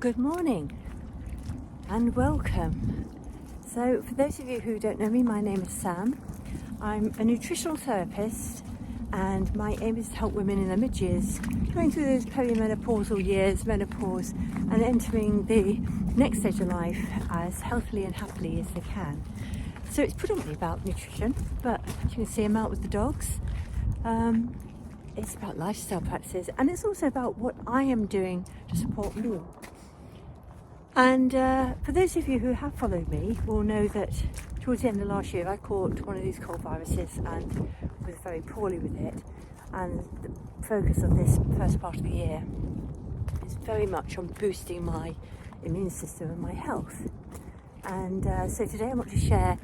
Good morning and welcome. So for those of you who don't know me, my name is Sam. I'm a nutritional therapist and my aim is to help women in their mid-years going through those perimenopausal years, menopause, and entering the next stage of life as healthily and happily as they can. So it's predominantly about nutrition, but as you can see I'm out with the dogs. It's about lifestyle practices, and it's also about what I am doing to support you. And for those of you who have followed me will know that towards the end of last year I caught one of these cold viruses and was very poorly with it, and the focus of this first part of the year is very much on boosting my immune system and my health. And so today I want to share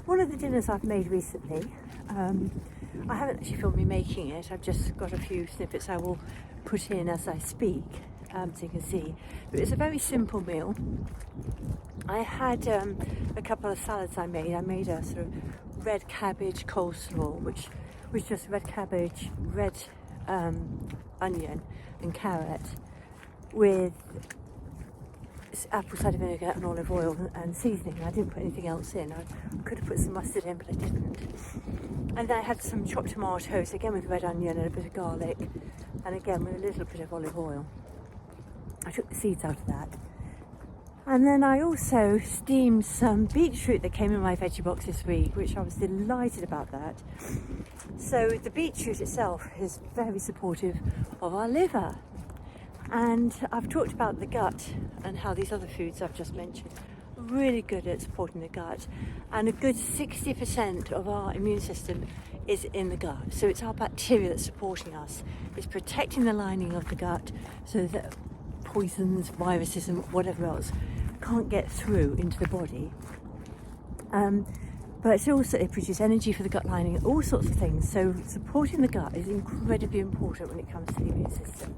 one of the dinners I've made recently. I haven't actually filmed me making it, I've just got a few snippets I will put in as I speak, so you can see. But it's a very simple meal. I had a couple of salads I made. I made a sort of red cabbage coleslaw, which was just red cabbage, red onion and carrot with apple cider vinegar and olive oil and seasoning. I didn't put anything else in. I could have put some mustard in, but I didn't. And then I had some chopped tomatoes, again with red onion and a bit of garlic, and again with a little bit of olive oil. I took the seeds out of that. And then I also steamed some beetroot that came in my veggie box this week, which I was delighted about that. So the beetroot itself is very supportive of our liver. And I've talked about the gut and how these other foods I've just mentioned are really good at supporting the gut. And a good 60% of our immune system is in the gut. So it's our bacteria that's supporting us. It's protecting the lining of the gut so that poisons, viruses and whatever else can't get through into the body. But it produces energy for the gut lining, all sorts of things. So supporting the gut is incredibly important when it comes to the immune system.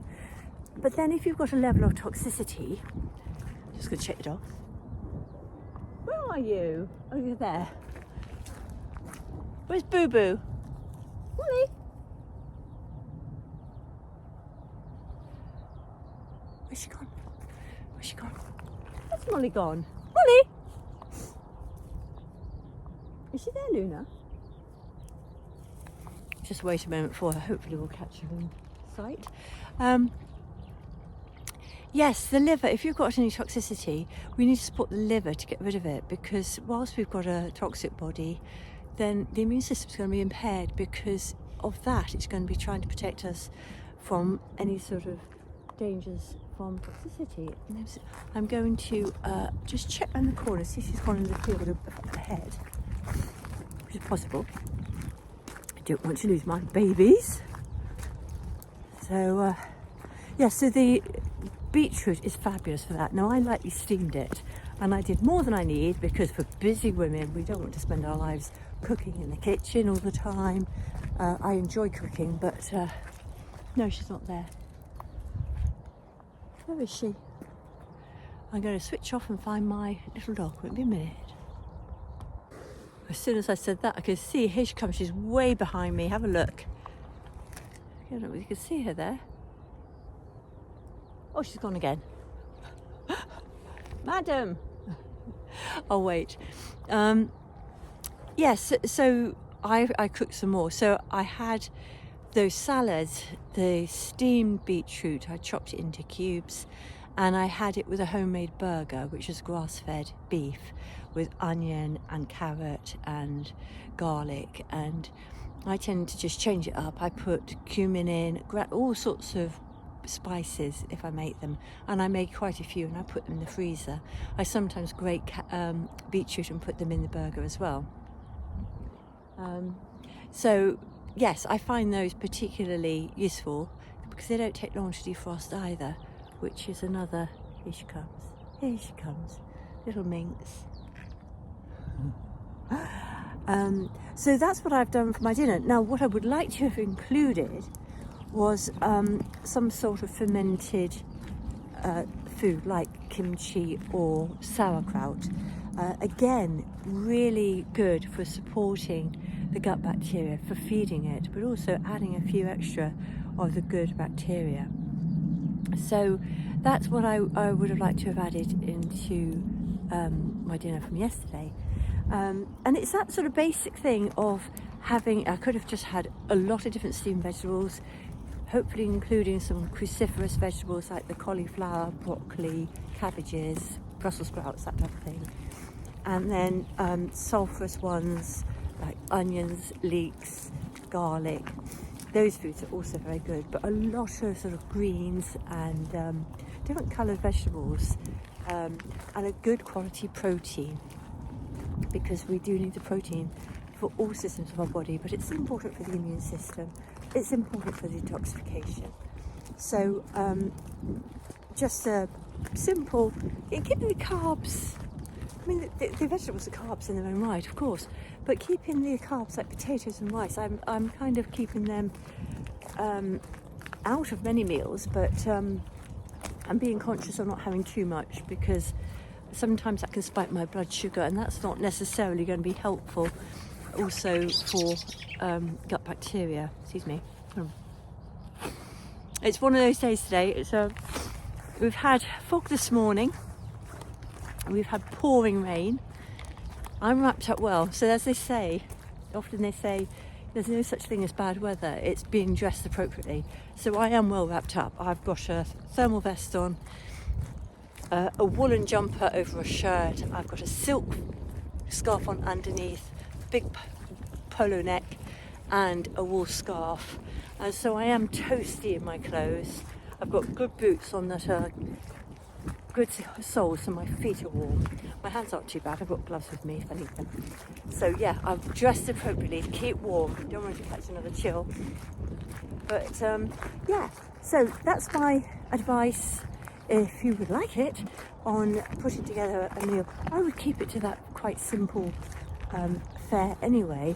But then if you've got a level of toxicity, just going to check it off. Where are you? Oh, you're there. Where's Boo Boo? Molly? Where's she gone? Where's she gone? Where's Molly gone? Molly? Is she there, Luna? Just wait a moment for her. Hopefully we'll catch her in sight. Yes, the liver, if you've got any toxicity, we need to support the liver to get rid of it, because whilst we've got a toxic body, then the immune system's going to be impaired because of that. It's going to be trying to protect us from any sort of dangers from toxicity. And I'm going to just check around the corner, see if she's gone in the field ahead, which is possible. I don't want to lose my babies. So, so the beetroot is fabulous for that. Now I lightly steamed it and I did more than I need because for busy women we don't want to spend our lives cooking in the kitchen all the time. I enjoy cooking, but no, she's not there. Where is she? I'm going to switch off and find my little dog. Won't be a minute. As soon as I said that I could see, here she comes, she's way behind me. Have a look. I don't know if you can see her there. Oh, she's gone again. Madam! Oh, wait. Yes, so I cooked some more. So I had those salads, the steamed beetroot, I chopped it into cubes, and I had it with a homemade burger, which is grass-fed beef with onion and carrot and garlic. And I tend to just change it up. I put cumin in, all sorts of spices if I make them, and I made quite a few and I put them in the freezer. I sometimes grate beetroot and put them in the burger as well. So yes, I find those particularly useful because they don't take long to defrost either, which is another. Here she comes, little minx. So that's what I've done for my dinner. Now what I would like to have included was some sort of fermented food like kimchi or sauerkraut. Again, really good for supporting the gut bacteria, for feeding it, but also adding a few extra of the good bacteria. So that's what I would have liked to have added into my dinner from yesterday. And it's that sort of basic thing of having, I could have just had a lot of different steamed vegetables, hopefully including some cruciferous vegetables like the cauliflower, broccoli, cabbages, Brussels sprouts, that type of thing. And then sulphurous ones like onions, leeks, garlic. Those foods are also very good, but a lot of sort of greens and different coloured vegetables, and a good quality protein, because we do need the protein for all systems of our body, but it's important for the immune system, it's important for detoxification. So just a simple, keeping the carbs, I mean the vegetables are carbs in their own right, of course, but keeping the carbs like potatoes and rice, I'm kind of keeping them out of many meals, but I'm being conscious of not having too much, because sometimes that can spike my blood sugar, and that's not necessarily going to be helpful also for gut bacteria. Excuse me. It's one of those days today. We've had fog this morning, we've had pouring rain. I'm wrapped up well, so as they say, often they say there's no such thing as bad weather, it's being dressed appropriately. So I am well wrapped up. I've got a thermal vest on, a woolen jumper over a shirt, I've got a silk scarf on underneath, big polo neck and a wool scarf, and so I am toasty in my clothes. I've got good boots on that are good soles, so my feet are warm. My hands aren't too bad, I've got gloves with me if I need them. So yeah, I've dressed appropriately to keep warm, don't want to catch another chill. But yeah, so that's my advice. If you would like it, on putting together a meal, I would keep it to that quite simple fare anyway.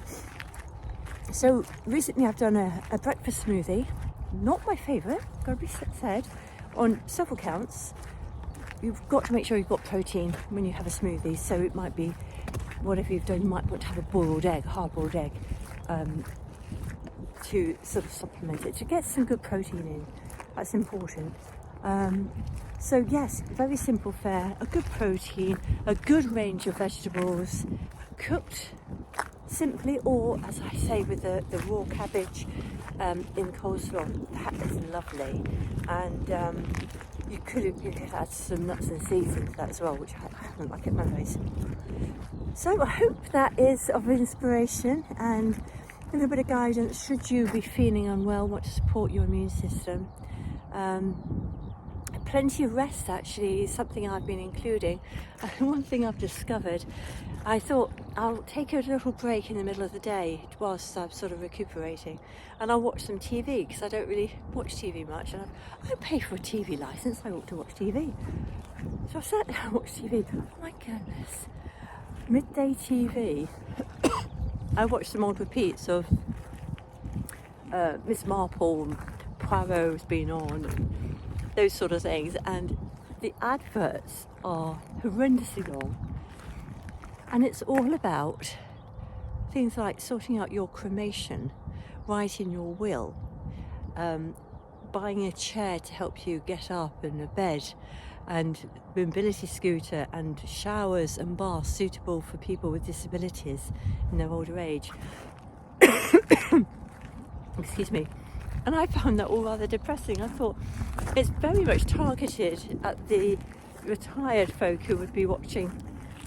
So recently I've done a breakfast smoothie, not my favourite, got to be said, on several counts. You've got to make sure you've got protein when you have a smoothie, so it might be, whatever you've done, you might want to have a boiled egg, hard-boiled egg, to sort of supplement it, to get some good protein in. That's important. So yes, very simple fare, a good protein, a good range of vegetables, cooked simply, or as I say with the raw cabbage in coleslaw. That is lovely. And you could add some nuts and seeds into that as well, which I haven't like it nowadays. So I hope that is of inspiration and a little bit of guidance should you be feeling unwell, want to support your immune system. Plenty of rest actually is something I've been including. And one thing I've discovered, I thought I'll take a little break in the middle of the day whilst I'm sort of recuperating, and I'll watch some TV, because I don't really watch TV much, and I don't pay for a TV licence, I ought to watch TV. So I sat down and watched TV. Oh my goodness, midday TV. I watched some old repeats of Miss Marple and Poirot's been on, and those sort of things, and the adverts are horrendously long, and it's all about things like sorting out your cremation, writing your will, buying a chair to help you get up, and a bed, and mobility scooter, and showers and baths suitable for people with disabilities in their older age. Excuse me. And I found that all rather depressing. I thought it's very much targeted at the retired folk who would be watching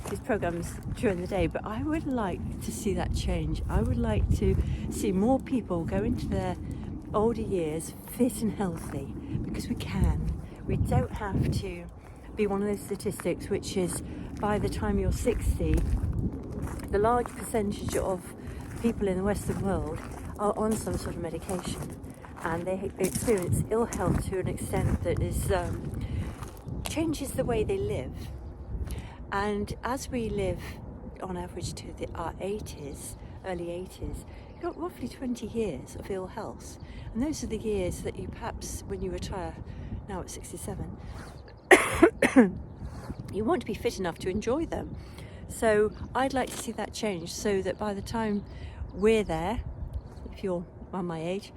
these programmes during the day, but I would like to see that change. I would like to see more people go into their older years fit and healthy, because we can. We don't have to be one of those statistics which is, by the time you're 60, the large percentage of people in the Western world are on some sort of medication, and they experience ill health to an extent that is changes the way they live. And as we live on average to our 80s, early 80s, you've got roughly 20 years of ill health, and those are the years that you perhaps, when you retire now at 67, you want to be fit enough to enjoy them. So I'd like to see that change, so that by the time we're there, if you're around my age,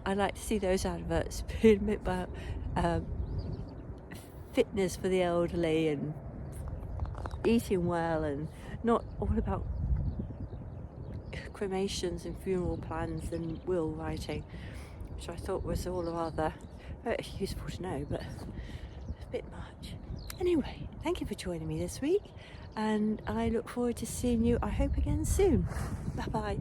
I'd like to see those adverts being about fitness for the elderly and eating well, and not all about cremations and funeral plans and will writing, which I thought was all rather useful to know, but a bit much. Anyway, thank you for joining me this week, and I look forward to seeing you, I hope, again soon. Bye bye.